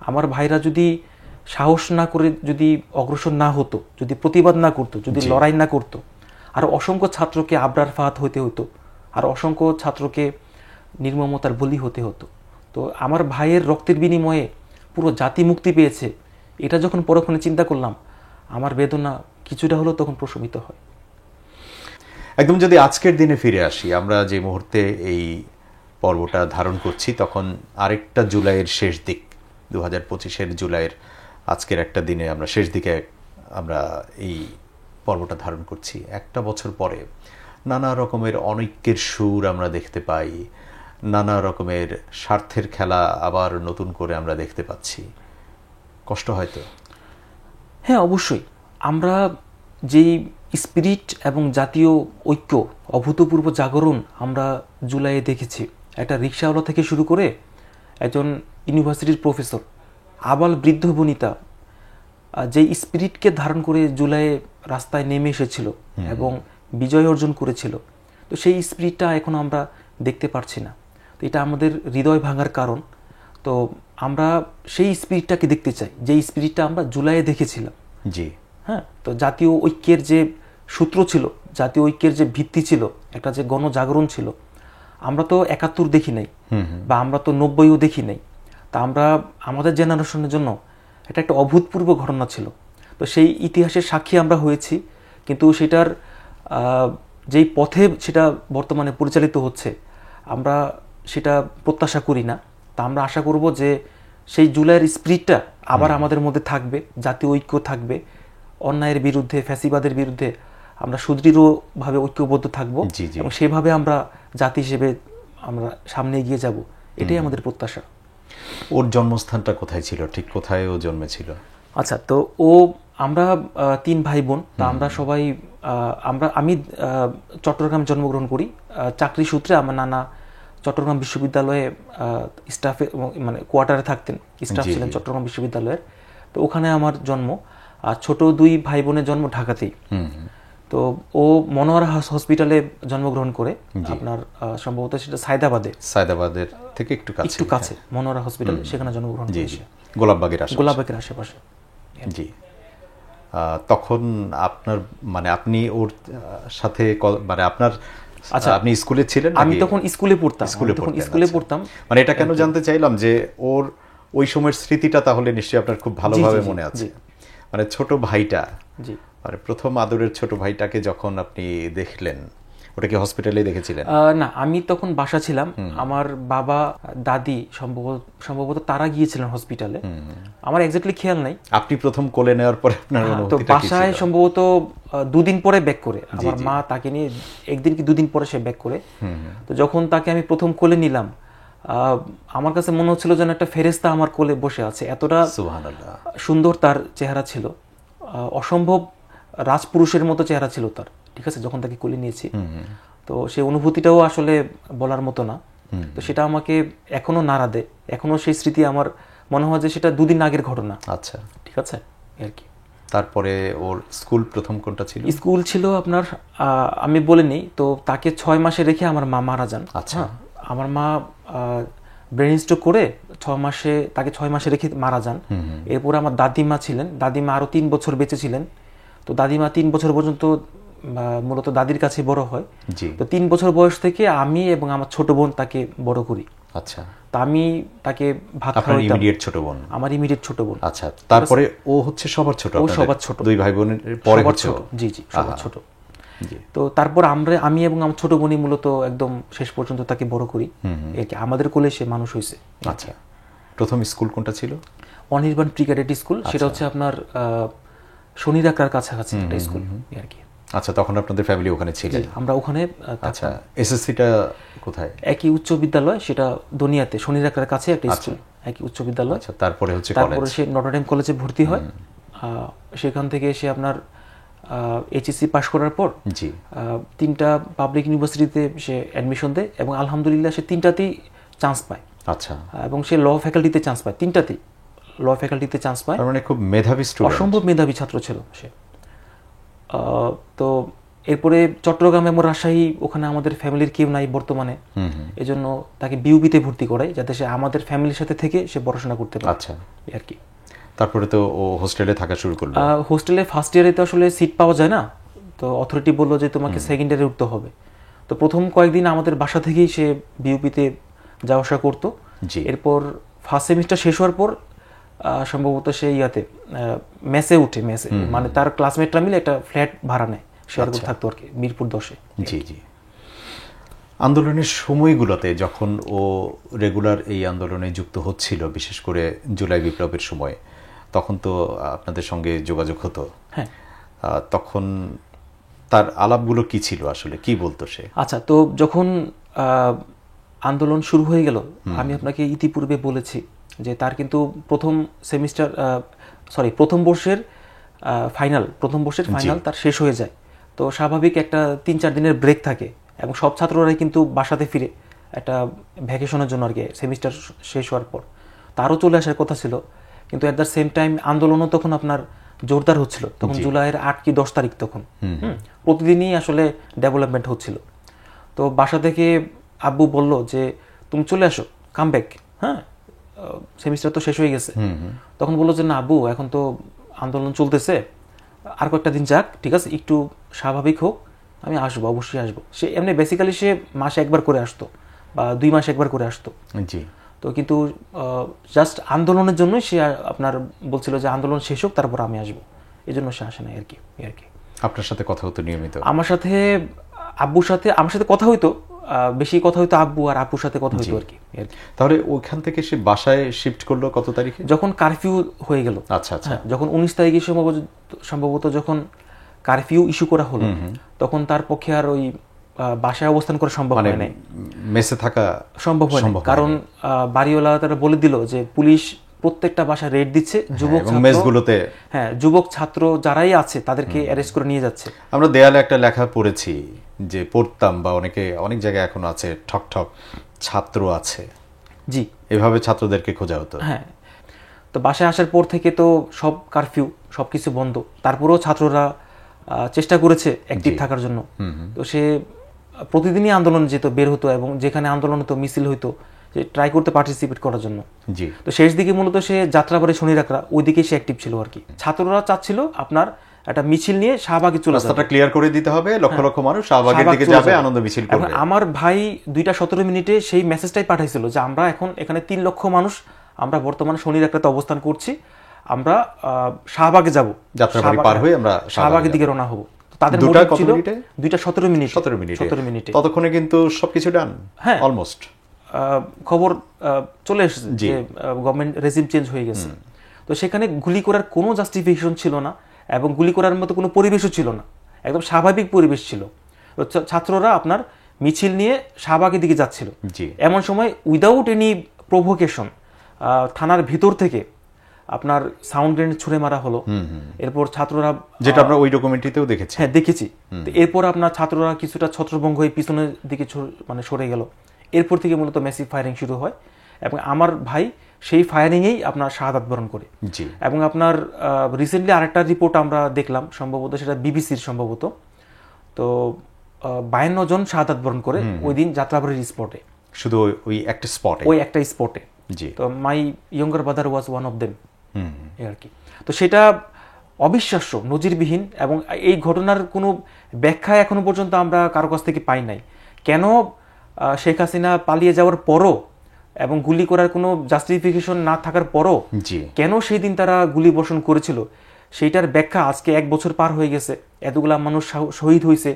আমার ভাইরা যদি সাহস না করে, যদি অগ্রসর না হতো, যদি প্রতিবাদ না করতো, যদি লড়াই না করতো, আরও অসংখ্য ছাত্রকে আবরার ফাহাদ হতে হতো, আর অসংখ্য ছাত্রকে নির্মমতার বলি হতে হতো। তো আমার ভাইয়ের রক্তের বিনিময়ে পুরো জাতি মুক্তি পেয়েছে, এটা যখন পরক্ষণে চিন্তা করলাম, আমার বেদনা কিছুটা হলেও তখন প্রশমিত হয়। একদম যদি আজকের দিনে ফিরে আসি, আমরা যে মুহূর্তে এই পর্বটা ধারণ করছি তখন আরেকটা জুলাইয়ের শেষ দিক, 2025-এর জুলাইয়ের আজকের একটা দিনে আমরা শেষ দিকে আমরা এই পর্বটা ধারণ করছি। একটা বছর পরে নানা রকমের অনৈক্যের সুর আমরা দেখতে পাই, নানা রকমের স্বার্থের খেলা আবার নতুন করে আমরা দেখতে পাচ্ছি। কষ্ট হয়তো? হ্যাঁ, অবশ্যই। আমরা যেই স্পিরিট এবং জাতীয় ঐক্য, অভূতপূর্ব জাগরণ আমরা জুলাইয়ে দেখেছি, একটা রিক্সাওয়ালা থেকে শুরু করে একজন ইউনিভার্সিটির প্রফেসর, আবাল বৃদ্ধ বনিতা, যেই স্পিরিটকে ধারণ করে জুলাইয়ে রাস্তায় নেমে এসেছিল এবং বিজয় অর্জন করেছিল, তো সেই স্পিরিটটা এখন আমরা দেখতে পারছি না। তো এটা আমাদের হৃদয় ভাঙার কারণ। তো আমরা সেই স্পিরিটটাকে দেখতে চাই, যেই স্পিরিটটা আমরা জুলাইয়ে দেখেছিলাম। জি হ্যাঁ, তো জাতীয় ঐক্যের যে সূত্র ছিল, জাতীয় ঐক্যের যে ভিত্তি ছিল, একটা যে গণজাগরণ ছিল, আমরা তো 71 দেখি নাই, বা আমরা তো 90ও দেখি নাই। তা আমরা আমাদের জেনারেশনের জন্য এটা একটা অভূতপূর্ব ঘটনা ছিল। তো সেই ইতিহাসের সাক্ষী আমরা হয়েছি, কিন্তু সেটার যেই পথে সেটা বর্তমানে পরিচালিত হচ্ছে, আমরা সেটা প্রত্যাশা করি না। তা আমরা আশা করব যে সেই জুলাইয়ের স্পিরিটটা আবার আমাদের মধ্যে থাকবে, জাতীয় ঐক্য থাকবে, অন্যায়ের বিরুদ্ধে, ফ্যাসিবাদের বিরুদ্ধে আমরা সুদৃঢ়ভাবে ঐক্যবদ্ধ থাকবো, এবং সেভাবে আমরা জাতি হিসেবে আমরা সামনে এগিয়ে যাব, এটাই আমাদের প্রত্যাশা। ওর জন্মস্থানটা কোথায় ছিল, ঠিক কোথায় ও জন্মেছিল? আচ্ছা, তো আমরা 3 ভাই বোন। তা আমরা সবাই আমি চট্টগ্রাম জন্মগ্রহণ করি। চাকরি সূত্রে আমার নানা চট্টগ্রাম বিশ্ববিদ্যালয়ে স্টাফে, মানে কোয়ার্টারে থাকতেন, স্টাফ ছিলেন চট্টগ্রাম বিশ্ববিদ্যালয়ের। তো ওখানে আমার জন্ম। আর ছোট 2 ভাই বোনের জন্ম ঢাকাতেই। তো ও মনোয়ারা হসপিটালে জন্মগ্রহণ করে, আপনার সম্ভবত সেটা সায়দাবাদের থেকে একটু কাছে মনোয়ারা হসপিটাল, সেখানে জন্মগ্রহণ করেছে, গোলাপবাগের আশেপাশে। জি। তখন আপনার মানে আপনি ওর সাথে মানে আপনার, আচ্ছা, আপনি স্কুলে ছিলেন? আমি তখন স্কুলে পড়তাম। মানে এটা কেন জানতে চাইলাম যে ওর ওই সময়ের স্মৃতিটা তাহলে নিশ্চয়ই আপনার খুব ভালোভাবে মনে আছে। মানে ছোট ভাইটা, মানে প্রথম আদরের ছোট ভাইটাকে যখন আপনি দেখলেন, ওটা কি হসপিটালে দেখেছিলেন? না, আমি তখন বাসা ছিলাম। আমার বাবা দাদি সম্ভবত তারা গিয়েছিলেন হসপিটালে, আমার এক্স্যাক্টলি খেয়াল নাই। আপনি প্রথম কোলে নেওয়ার পরে আপনার অনুভূতিটা কি ছিল? বাসায় সম্ভবত 2 দিন পরে ব্যাক করে, আমার মা তাকে নিয়ে 1 দিন কি 2 দিন পরে সে ব্যাক করে। তো যখন তাকে আমি প্রথম কোলে নিলাম, আমার কাছে মনে হচ্ছিল যেন একটা ফেরেশতা আমার কোলে বসে আছে, এতটা সুবহানাল্লাহ সুন্দর তার চেহারা ছিল, অসম্ভব রাজপুরুষের মতো চেহারা ছিল তার। ঠিক আছে, যখন তাকে কোলে নিয়েছি, তো সেই অনুভূতিটাও আসলে বলার মতো না। তো সেটা আমাকে এখনো নাড়া দেয়, এখনো সেই স্মৃতি আমার মনে হয় যে সেটা 2 দিন আগের ঘটনা। আচ্ছা, ঠিক আছে, আর কি। তারপরে ওর স্কুল প্রথম কোনটা ছিল? স্কুল ছিল আপনার, আমি বলিনি তো, তাকে 6 মাসে রেখে আমার মা মারা যান। আচ্ছা, আমার মা ব্রেন স্ট্রোক করে তাকে 6 মাসে রেখে মারা যান। এরপর আমার দাদিমা ছিলেন, দাদিমা আরো 3 বছর বেঁচে ছিলেন। তো দাদিমা 3 বছর পর্যন্ত মূলত দাদির কাছে বড় হয়। তো 3 বছর বয়স থেকে আমি এবং আমার ছোট বোন তাকে বড় করি। আচ্ছা, তা আমি তাকে ভাত খাওয়াইতাম। আপনার ইমিডিয়েট ছোট বোন? আমার ইমিডিয়েট ছোট বোন। আচ্ছা, তারপরে ও হচ্ছে সবার ছোট? ও সবার ছোট, 2 ভাই বোনের পরে ছোট? জি, সবার ছোট। তো তারপর আমি এবং আমার ছোট বোনই মূলত একদম শেষ পর্যন্ত তাকে বড় করি, আমাদের কোলে সে মানুষ হয়েছে। আচ্ছা, প্রথম স্কুল কোনটা ছিল? অনির্বাণ প্রি ক্যাডেট স্কুল, সেটা হচ্ছে আপনার শনিরাকড়ার কাছাকাছি একটা স্কুল আর কি। আচ্ছা, তখন আপনাদের ফ্যামিলি ওখানে ছিলেন? আমরা ওখানে আচ্ছা, এসএসসিটা কোথায়? একই উচ্চ বিদ্যালয়, সেটা দনিয়াতে শনিরাকার কাছে একটা স্কুল, একই উচ্চ বিদ্যালয়। আচ্ছা, তারপরে হচ্ছে তারপরে সে নটরডেম কলেজে ভর্তি হয়। সেখান থেকে সে আপনার এইচএসসি পাশ করার পর জি 3টা পাবলিক ইউনিভার্সিটিতে সে অ্যাডমিশন দেয় এবং আলহামদুলিল্লাহ সে 3টাতেই চান্স পায়। আচ্ছা, এবং সে ল ফ্যাকাল্টিতে চান্স পায়, 3টাতেই ল ফ্যাকাল্টিতে চান্স পায়। তার মানে খুব মেধাবী স্টুডেন্ট, অসম্ভব মেধাবী ছাত্র ছিল সে। তো এরপরে চট্টগ্রাম এবং রাজশাহী, ওখানে আমাদের ফ্যামিলির কেউ নাই বর্তমানে, এজন্য তাকে বিউপিতে ভর্তি করাই যাতে সে আমাদের ফ্যামিলির সাথে থেকে সে পড়াশোনা করতে পারে। আচ্ছা, আর কি। তারপরে তো ও হোস্টেলে থাকা শুরু করলো। হোস্টেলে ফার্স্ট ইয়ারে তো আসলে সিট পাওয়া যায় না, তো অথরিটি বললো যে তোমাকে সেকেন্ড ইয়ারে উঠতে হবে। তো প্রথম কয়েকদিন আমাদের বাসা থেকেই সে বিউপিতে যাওয়া আসা করতো। জি, এরপর ফার্স্ট সেমিস্টার শেষ হওয়ার পর সম্ভবত সে ইয়াতে মেসে উঠে, মেসে মানে তার ক্লাসমেটরা মিলে একটা ফ্ল্যাট ভাড়া নেয়, শেয়ার করে থাকতো আর কি, মিরপুর 10-এ। জি জি। আন্দোলনের সময়গুলোতে যখন ও রেগুলার এই আন্দোলনে যুক্ত হচ্ছিল, বিশেষ করে জুলাই বিপ্লবের সময়, তখন তো আপনাদের সঙ্গে যোগাযোগ হতো। হ্যাঁ। তখন তার আলাপগুলো কি ছিল আসলে, কি বলতো সে? আচ্ছা, তো যখন আন্দোলন শুরু হয়ে গেল, আমি আপনাকে ইতিপূর্বে বলেছি যে তার কিন্তু প্রথম বর্ষের ফাইনাল তার শেষ হয়ে যায়। তো স্বাভাবিক একটা 3-4 দিনের ব্রেক থাকে এবং সব ছাত্ররাই কিন্তু বাসাতে ফিরে একটা ভ্যাকেশনের জন্য আর কি, সেমিস্টার শেষ হওয়ার পর। তারও চলে আসার কথা ছিল, কিন্তু অ্যাট দ্য সেম টাইম আন্দোলনও তখন আপনার জোরদার হচ্ছিল। তখন জুলাইয়ের 8 কি 10 তারিখ তখন প্রতিদিনই আসলে ডেভেলপমেন্ট হচ্ছিল। তো বাসা থেকে আব্বু বলল যে তুমি চলে আসো, কাম ব্যাক, হ্যাঁ, সেমিস্টার তো শেষ হয়ে গেছে। তখন বললো যে না আব্বু, এখন তো আন্দোলন চলতেছে, আর কয়েকটা দিন যাক, ঠিক আছে, একটু স্বাভাবিক হোক, আমি আসবো, অবশ্যই আসবো। সে এমনি বেসিক্যালি সে মাসে একবার করে আসতো বা 2 মাসে একবার করে আসতো। জি। তো কিন্তু জাস্ট আন্দোলনের জন্যই সে আপনার বলছিল যে আন্দোলন শেষ হোক তারপর আমি আসবো, এই জন্য সে আসে না আর কি। আপনার সাথে কথা হতো নিয়মিত? আমার সাথে আমার সাথে কথা হইতো, বেশি কথা হইতো আব্বু আর আপুর সাথে কথা হইতো আর কি। তাহলে ওইখান থেকে সে বাসায় শিফট করলো কত তারিখে? যখন কারফিউ হয়ে গেল। আচ্ছা আচ্ছা। যখন 19 তারিখে সম্ভবত যখন কারফিউ ইস্যু করা হলো, তখন তার পক্ষে আর ওই বাসায় অবস্থান করা সম্ভব হয় নাই, মেসে থাকা সম্ভব হয় না। কারণ বাড়িওয়ালা তারা বলে দিল যে পুলিশ প্রত্যেকটা বাসায় রেড দিচ্ছে, যুবক ছাত্র যারাই আছে তাদেরকে অ্যারেস্ট করে নিয়ে যাচ্ছে। আমরা দেয়ালে একটা লেখা পড়েছি, যে পড়তাম বা অনেক জায়গায় এখনো আছে, ঠক ঠক ছাত্র আছে। জি, এভাবে ছাত্রদেরকে খোঁজা হতো। হ্যাঁ। তো বাসায় আসার পর থেকে তো সব কারফিউ, সবকিছু বন্ধ, তারপরেও ছাত্ররা চেষ্টা করেছে অ্যাক্টিভ থাকার জন্য। তো সে প্রতিদিনই আন্দোলন যেত, বের হতো, এবং যেখানে আন্দোলন হতো, মিছিল হইতো, যে ট্রাই করতে পার্টিসিপেট করার জন্য। জি। তো শেষ দিকে মূলত সে যাত্রাবাড়ি শনিরাকড়া ওই দিকে সে অ্যাক্টিভ ছিল আর কি। ছাত্ররা চাচ্ছিল আপনার একটা মিছিল নিয়ে শাহবাগে চলে যাবে, রাস্তাটা ক্লিয়ার করে দিতে হবে, লক্ষ লক্ষ মানুষ শাহবাগের দিকে যাবে, আনন্দ মিছিল করবে। আমার ভাই 2:17 সেই মেসেজটাই পাঠাইছিল যে আমরা এখন এখানে 3 লক্ষ মানুষ, আমরা বর্তমানে শনিরাকড়াতে অবস্থান করছি, আমরা শাহবাগে যাব, যাত্রাবাড়ি পার হয়ে আমরা শাহবাগের দিকে রওনা হব। তাদের মোটিভ ছিল 2:17 মিনিটে। ততক্ষণে কিন্তু সবকিছু ডান, হ্যাঁ, অলমোস্ট খবর চলে এসেছে যে গভর্নমেন্ট রেজিম চেঞ্জ হয়ে গেছে। তো সেখানে গুলি করার কোনো জাস্টিফিকেশন ছিল না এবং গুলি করার মতো কোনো পরিবেশও ছিল না, একদম স্বাভাবিক পরিবেশ ছিল। ছাত্ররা আপনার মিছিল নিয়ে শাহবাগের দিকে যাচ্ছিল, এমন সময় উইদাউট এনি প্রভোকেশন থানার ভিতর থেকে আপনার সাউন্ড গ্রেনেড ছুড়ে মারা হলো। এরপর ছাত্ররা, যেটা আমরা ওই ডকুমেন্টারিতেও দেখেছি, হ্যাঁ দেখেছি। এরপর আপনার ছাত্ররা কিছুটা ছত্রভঙ্গ হয়ে পিছনের দিকে সরে গেল। এরপর থেকে মূলত ম্যাসিভ ফায়ারিং শুরু হয় এবং আমার ভাই সেই ফায়ারিংয়েই আপনার শাহাদাত বরণ করে। এবং আপনার রিসেন্টলি আরেকটা রিপোর্ট আমরা দেখলাম, সম্ভবত সেটা বিবিসির সম্ভবত, তো 52 জন শাহাদাত বরণ করে ওই দিন যাত্রাবাড়ির স্পটে, শুধু ওই একটা স্পটে। তো my younger brother was one of them আর কি। তো সেটা অবিশ্বাস্য, নজিরবিহীন, এবং এই ঘটনার কোনো ব্যাখ্যা এখনো পর্যন্ত আমরা কারো কাছ থেকে পাই নাই। কেন শেখ হাসিনা পালিয়ে যাওয়ার পরও এবং গুলি করার কোনো জাস্টিফিকেশন না থাকার পরও কেন সেই দিন তারা গুলি বর্ষণ করেছিল, সেইটার ব্যাখ্যা আজকে 1 বছর পার হয়ে গেছে, এতগুলা মানুষ শহীদ হয়েছে,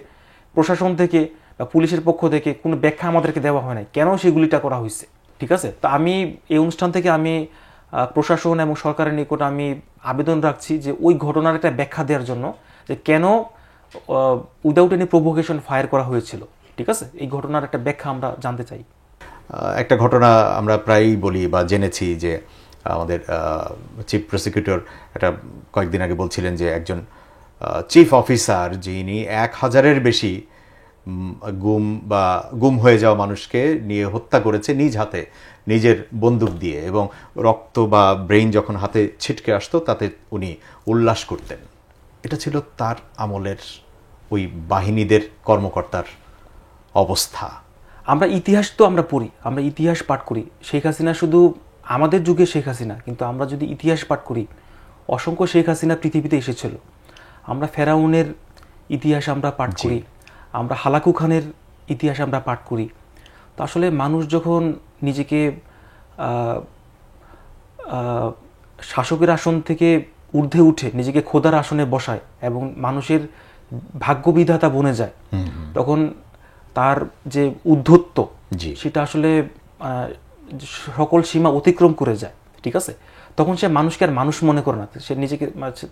প্রশাসন থেকে বা পুলিশের পক্ষ থেকে কোনো ব্যাখ্যা আমাদেরকে দেওয়া হয় নাই কেন সেই গুলিটা করা হয়েছে। ঠিক আছে, তো আমি এই অনুষ্ঠান থেকে আমি প্রশাসন এবং সরকারের নিকট আমি আবেদন রাখছি যে ওই ঘটনার একটা ব্যাখ্যা দেওয়ার জন্য, যে কেন উইদাউট এনি প্রভোকেশন ফায়ার করা হয়েছিল। ঠিক আছে, এই ঘটনার একটা ব্যাখ্যা আমরা জানতে চাই। একটা ঘটনা আমরা প্রায়ই বলি বা জেনেছি যে আমাদের চিফ প্রসিকিউটর একটা কয়েকদিন আগে বলছিলেন যে একজন চিফ অফিসার যিনি 1000-এর বেশি গুম হয়ে যাওয়া মানুষকে নিয়ে হত্যা করেছে নিজ হাতে, নিজের বন্দুক দিয়ে, এবং রক্ত বা ব্রেইন যখন হাতে ছিটকে আসতো তাতে উনি উল্লাস করতেন। এটা ছিল তার আমলের ওই বাহিনীদের কর্মকর্তার অবস্থা। আমরা ইতিহাস তো আমরা পড়ি, আমরা ইতিহাস পাঠ করি। শেখ হাসিনা শুধু আমাদের যুগে শেখ হাসিনা, কিন্তু আমরা যদি ইতিহাস পাঠ করি, অসংখ্য শেখ হাসিনা পৃথিবীতে এসেছিল। আমরা ফেরাউনের ইতিহাস আমরা পাঠ করি, আমরা হালাকু খানের ইতিহাস আমরা পাঠ করি। তো আসলে মানুষ যখন নিজেকে শাসকের আসন থেকে ঊর্ধ্বে উঠে নিজেকে খোদার আসনে বসায় এবং মানুষের ভাগ্যবিধাতা বনে যায়, তখন তার যে উদ্ধত্ত সেটা আসলে সকল সীমা অতিক্রম করে যায়। ঠিক আছে, তখন সে মানুষকে আর মানুষ মনে করে না,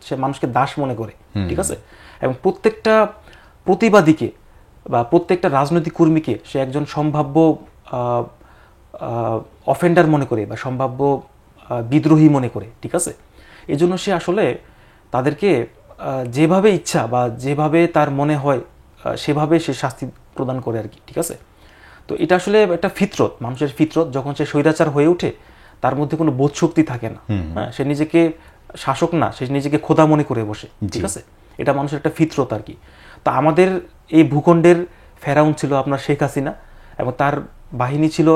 সে মানুষকে দাস মনে করে। ঠিক আছে, এবং প্রত্যেকটা প্রতিবাদীকে বা প্রত্যেকটা রাজনৈতিক কর্মীকে সে একজন সম্ভাব্য অফেন্ডার মনে করে বা সম্ভাব্য বিদ্রোহী মনে করে। ঠিক আছে, এজন্য সে আসলে তাদেরকে যেভাবে ইচ্ছা বা যেভাবে তার মনে হয় সেভাবে সে শাস্তি প্রদান করে আর কি। ঠিক আছে, তো এটা আসলে একটা ফিতরত, মানুষের ফিতরত। যখন সে স্বৈরাচার হয়ে ওঠে তার মধ্যে কোনো বোধশক্তি থাকে না, হ্যাঁ, সে নিজেকে শাসক না, সে নিজেকে খোদা মনে করে বসে। ঠিক আছে, এটা মানুষের একটা ফিতরত আর কি। তা আমাদের এই ভূখণ্ডের ফেরাউন ছিল আপনার শেখ হাসিনা, এবং তার বাহিনী ছিল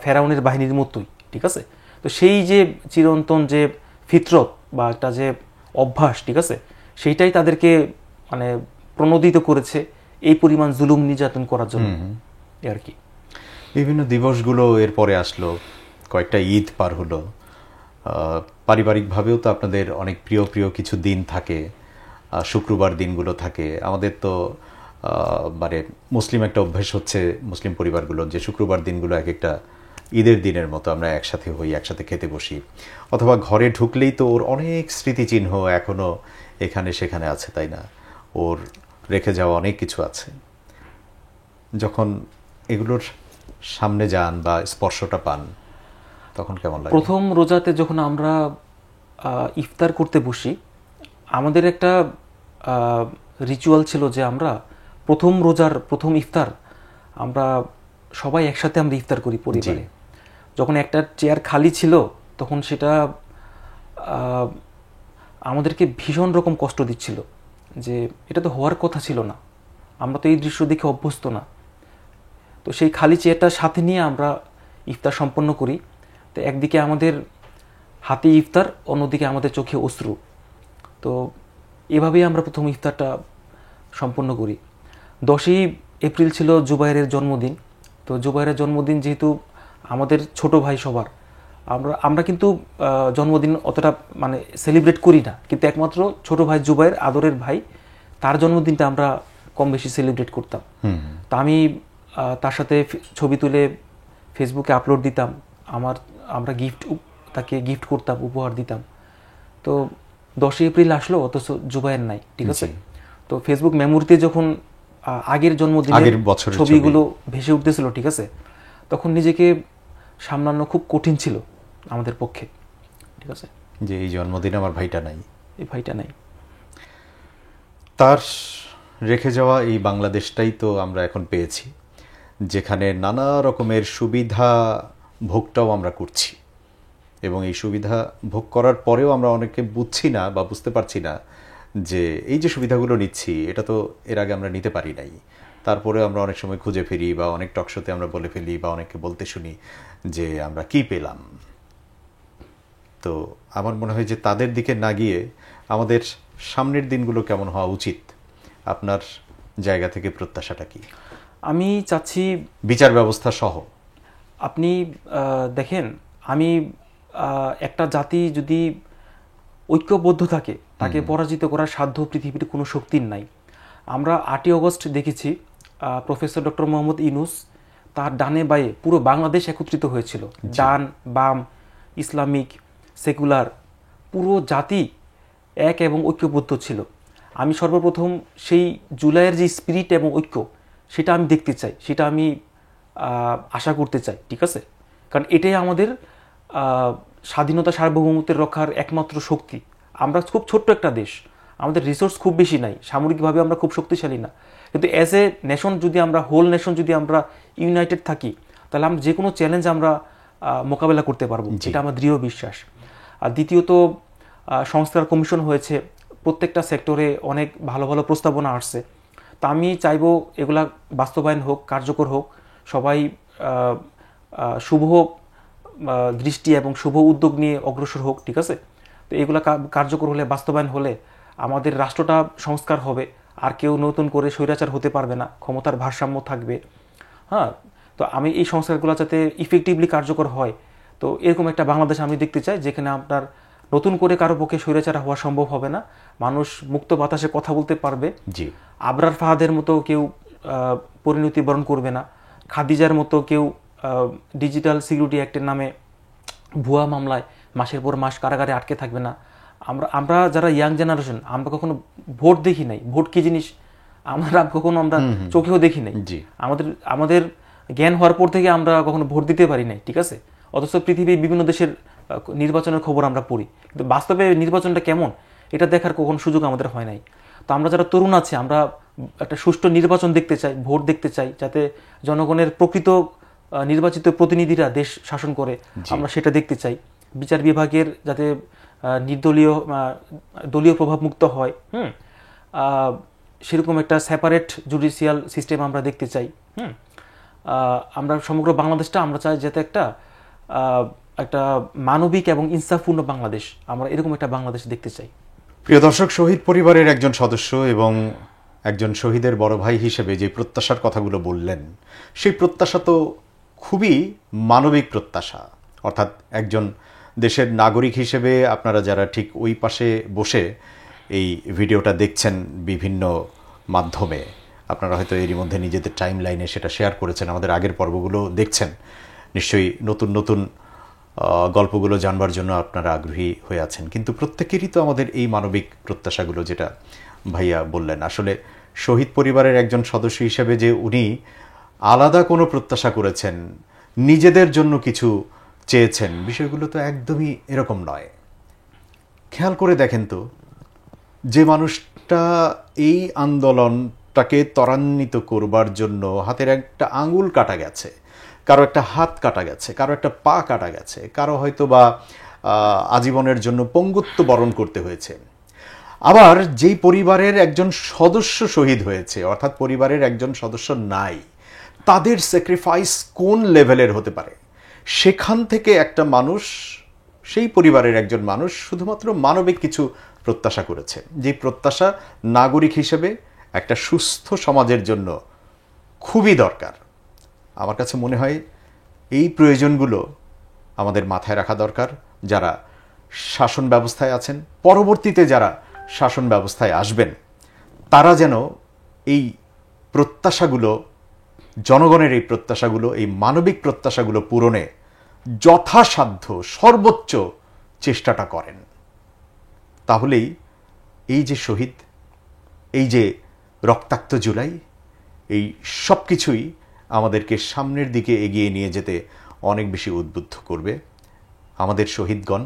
ফেরাউনের বাহিনীর মতোই। ঠিক আছে, তো সেই যে চিরন্তন যে ফিতরত বা একটা যে অভ্যাস, ঠিক আছে, সেইটাই তাদেরকে মানে প্রণোদিত করেছে এই পরিমাণ জুলুম নির্যাতন করার জন্য আর কি। বিভিন্ন দিবসগুলো এরপরে আসলো, কয়েকটা ঈদ পার হলো, পারিবারিকভাবেও তো আপনাদের অনেক প্রিয় প্রিয় কিছু দিন থাকে, শুক্রবার দিনগুলো থাকে। আমাদের তো মানে মুসলিম একটা অভ্যাস হচ্ছে মুসলিম পরিবারগুলোর যে শুক্রবার দিনগুলো এক একটা ঈদের দিনের মতো, আমরা একসাথে হই, একসাথে খেতে বসি, অথবা ঘরে ঢুকলেই তো ওর অনেক স্মৃতিচিহ্ন এখনও এখানে সেখানে আছে, তাই না? ওর রেখে যাওয়া অনেক কিছু আছে। যখন এগুলোর সামনে যান বা স্পর্শটা পান তখন কেমন লাগে? প্রথম রোজাতে যখন আমরা ইফতার করতে বসি, আমাদের একটা রিচুয়াল ছিল যে আমরা প্রথম রোজার প্রথম ইফতার আমরা সবাই একসাথে আমরা ইফতার করি পরিবারে। যখন একটা চেয়ার খালি ছিল তখন সেটা আমাদেরকে ভীষণ রকম কষ্ট দিচ্ছিল যে এটা তো হওয়ার কথা ছিল না, আমরা তো এই দৃশ্য দেখে অভ্যস্ত না। তো সেই খালি চেয়ারটা সাথে নিয়ে আমরা ইফতার সম্পন্ন করি। তো একদিকে আমাদের হাতে ইফতার, অন্যদিকে আমাদের চোখে অশ্রু। তো এভাবেই আমরা প্রথম ইফতারটা সম্পন্ন করি। 10ই এপ্রিল ছিল জুবাইরের জন্মদিন। তো জুবাইরের জন্মদিন যেহেতু আমাদের ছোট ভাই সবার, আমরা কিন্তু জন্মদিন অতটা মানে সেলিব্রেট করি না, কিন্তু একমাত্র ছোট ভাই জুবাইর, আদরের ভাই, তার জন্মদিনটা আমরা কম বেশি সেলিব্রেট করতাম। তা আমি তার সাথে ছবি তুলে ফেসবুকে আপলোড দিতাম, আমরা তাকে গিফট করতাম, উপহার দিতাম। তো 10ই এপ্রিল আসলো অথচ জুবাইর নাই। ঠিক আছে, তো ফেসবুক মেমোরিতে যখন আগের জন্মদিনের ছবিগুলো ভেসে উঠতেছিল, ঠিক আছে, তখন নিজেকে সামলানো খুব কঠিন ছিল আমাদের পক্ষে। ঠিক আছে, যে এই জন্মদিনে আমার ভাইটা নাই, এই ভাইটা নাই। তার রেখে যাওয়া এই বাংলাদেশটাই তো আমরা এখন পেয়েছি, যেখানে নানা রকমের সুবিধা ভোগটাও আমরা করছি, এবং এই সুবিধা ভোগ করার পরেও আমরা অনেকে বুঝছি না বা বুঝতে পারছি না যে এই যে সুবিধাগুলো নিচ্ছি এটা তো এর আগে আমরা নিতে পারি নাই। তারপরে আমরা অনেক সময় খুঁজে ফিরি বা অনেক টকশোতে আমরা বলে ফেলি বা অনেককে বলতে শুনি যে আমরা কি পেলাম। তো আমার মনে হয় যে তাদের দিকে না গিয়ে আমাদের সামনের দিনগুলো কেমন হওয়া উচিত, আপনার জায়গা থেকে প্রত্যাশাটা কি? আমি চাচ্ছি বিচার ব্যবস্থা সহ। আপনি দেখেন, আমি একটা জাতি যদি ঐক্যবদ্ধ থাকে তাকে পরাজিত করার সাধ্য পৃথিবীর কোনো শক্তির নাই। আমরা 8ই অগস্ট দেখেছি প্রফেসর ডক্টর মোহাম্মদ ইউনূস, তার ডানে বায়ে পুরো বাংলাদেশ একত্রিত হয়েছিল, ডান বাম ইসলামিক সেকুলার পুরো জাতি এক এবং ঐক্যবদ্ধ ছিল। আমি সর্বপ্রথম সেই জুলাইয়ের যে স্পিরিট এবং ঐক্য সেটা আমি দেখতে চাই, সেটা আমি আশা করতে চাই, ঠিক আছে? কারণ এটাই আমাদের স্বাধীনতা সার্বভৌমত্বের রক্ষার একমাত্র শক্তি। আমরা খুব ছোট্ট একটা দেশ, আমাদের রিসোর্স খুব বেশি নাই, সামরিকভাবে আমরা খুব শক্তিশালী না, কিন্তু অ্যাজ এ নেশন যদি আমরা, হোল নেশন যদি আমরা ইউনাইটেড থাকি, তাহলে আমরা যে কোনো চ্যালেঞ্জ আমরা মোকাবেলা করতে পারবো, এটা আমার দৃঢ় বিশ্বাস। আর দ্বিতীয়ত, সংস্কার কমিশন হয়েছে, প্রত্যেকটা সেক্টরে অনেক ভালো ভালো প্রস্তাবনা আসছে। তা আমি চাইবো এগুলা বাস্তবায়ন হোক, কার্যকর হোক, সবাই শুভ দৃষ্টি এবং শুভ উদ্যোগ নিয়ে অগ্রসর হোক, ঠিক আছে? তো এগুলা কার্যকর হলে, বাস্তবায়ন হলে আমাদের রাষ্ট্রটা সংস্কার হবে, আর কেউ নতুন করে স্বৈরাচার হতে পারবে না, ক্ষমতার ভারসাম্য থাকবে। হ্যাঁ, তো আমি এই সংস্কারগুলো যাতে ইফেক্টিভলি কার্যকর হয়, তো এরকম একটা বাংলাদেশ আমি দেখতে চাই, যেখানে আপনার নতুন করে কারো পক্ষে স্বৈরাচার হওয়া সম্ভব হবে না, মানুষ মুক্ত বাতাসে কথা বলতে পারবে, জি, আবরার ফাহাদের মতো কেউ পরিণতি বরণ করবে না, খাদিজার মতো কেউ ডিজিটাল সিকিউরিটি অ্যাক্টের নামে ভুয়া মামলায় মাসের পর মাস কারাগারে আটকে থাকবে না। আমরা যারা ইয়াং জেনারেশন, আমরা কখনো ভোট দেখি নাই, ভোট কি জিনিস আমরা কখনো আমরা চোখেও দেখি নাই, আমাদের জ্ঞান হওয়ার পর থেকে আমরা কখনো ভোট দিতে পারি নাই, ঠিক আছে? অথচ পৃথিবীর বিভিন্ন দেশের নির্বাচনের খবর আমরা পড়ি, কিন্তু বাস্তবে নির্বাচনটা কেমন এটা দেখার কখনো সুযোগ আমাদের হয় নাই। তো আমরা যারা তরুণ আছে, আমরা একটা সুষ্ঠু নির্বাচন দেখতে চাই, ভোট দেখতে চাই, যাতে জনগণের প্রকৃত নির্বাচিত প্রতিনিধিরা দেশ শাসন করে, আমরা সেটা দেখতে চাই। বিচার বিভাগের যাতে নির্দলীয়, দলীয় প্রভাবমুক্ত হয়, সেরকম একটা সেপারেট জুডিশিয়াল সিস্টেম আমরা দেখতে চাই। আমরা সমগ্র বাংলাদেশটা আমরা চাই যাতে একটা মানবিক এবং ইনসাফপূর্ণ বাংলাদেশ, আমরা এরকম একটা বাংলাদেশ দেখতে চাই। প্রিয় দর্শক, শহীদ পরিবারের একজন সদস্য এবং একজন শহীদের বড় ভাই হিসেবে যে প্রত্যাশার কথাগুলো বললেন, সেই প্রত্যাশা তো খুবই মানবিক প্রত্যাশা। অর্থাৎ একজন দেশের নাগরিক হিসেবে আপনারা যারা ঠিক ওই পাশে বসে এই ভিডিওটা দেখছেন বিভিন্ন মাধ্যমে, আপনারা হয়তো এরই মধ্যে নিজেদের টাইম লাইনে সেটা শেয়ার করেছেন, আমাদের আগের পর্বগুলো দেখছেন, নিশ্চয়ই নতুন নতুন গল্পগুলো জানবার জন্য আপনারা আগ্রহী হয়ে আছেন। কিন্তু প্রত্যেকেরই তো আমাদের এই মানবিক প্রত্যাশাগুলো, যেটা ভাইয়া বললেন, আসলে শহীদ পরিবারের একজন সদস্য হিসেবে যে উনি আলাদা কোনো প্রত্যাশা করেছেন, নিজেদের জন্য কিছু চেয়েছেন, বিষয়গুলো তো একদমই এরকম নয়। খেয়াল করে দেখেন তো, যে মানুষটা এই আন্দোলনটাকে ত্বরান্বিত করবার জন্য হাতের একটা আঙুল কাটা গেছে, কারো একটা হাত কাটা গেছে, কারো একটা পা কাটা গেছে, কারো হয়তো বা আজীবনের জন্য পঙ্গুত্ব বরণ করতে হয়েছে। আবার যেই পরিবারের একজন সদস্য শহীদ হয়েছে, অর্থাৎ পরিবারের একজন সদস্য নাই, তাদের স্যাক্রিফাইস কোন লেভেলের হতে পারে, সেখান থেকে একটা মানুষ, সেই পরিবারের একজন মানুষ শুধুমাত্র মানবিক কিছু প্রত্যাশা করেছে, যে প্রত্যাশা নাগরিক হিসেবে একটা সুস্থ সমাজের জন্য খুবই দরকার। আমার কাছে মনে হয় এই প্রয়োজনগুলো আমাদের মাথায় রাখা দরকার, যারা শাসন ব্যবস্থায় আছেন, পরবর্তীতে যারা শাসন ব্যবস্থায় আসবেন, তারা যেন এই প্রত্যাশাগুলো, জনগণের এই প্রত্যাশাগুলো, এই মানবিক প্রত্যাশাগুলো পূরণে যথাসাধ্য সর্বোচ্চ চেষ্টাটা করেন। তাহলেই এই যে শহীদ, এই যে রক্তাক্ত জুলাই, এই সব কিছুই আমাদেরকে সামনের দিকে এগিয়ে নিয়ে যেতে অনেক বেশি উদ্বুদ্ধ করবে। আমাদের শহীদগণ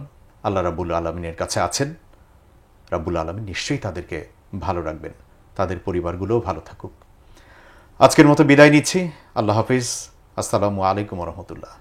আল্লাহ রাব্বুল আলামিনের কাছে আছেন, রাব্বুল আলামিন নিশ্চয়ই তাদেরকে ভালো রাখবেন, তাদের পরিবারগুলোও ভালো থাকুক। আজকের মতো বিদায় নিচ্ছি। আল্লাহ হাফিজ। আসসালামু আলাইকুম ওয়া রাহমাতুল্লাহ।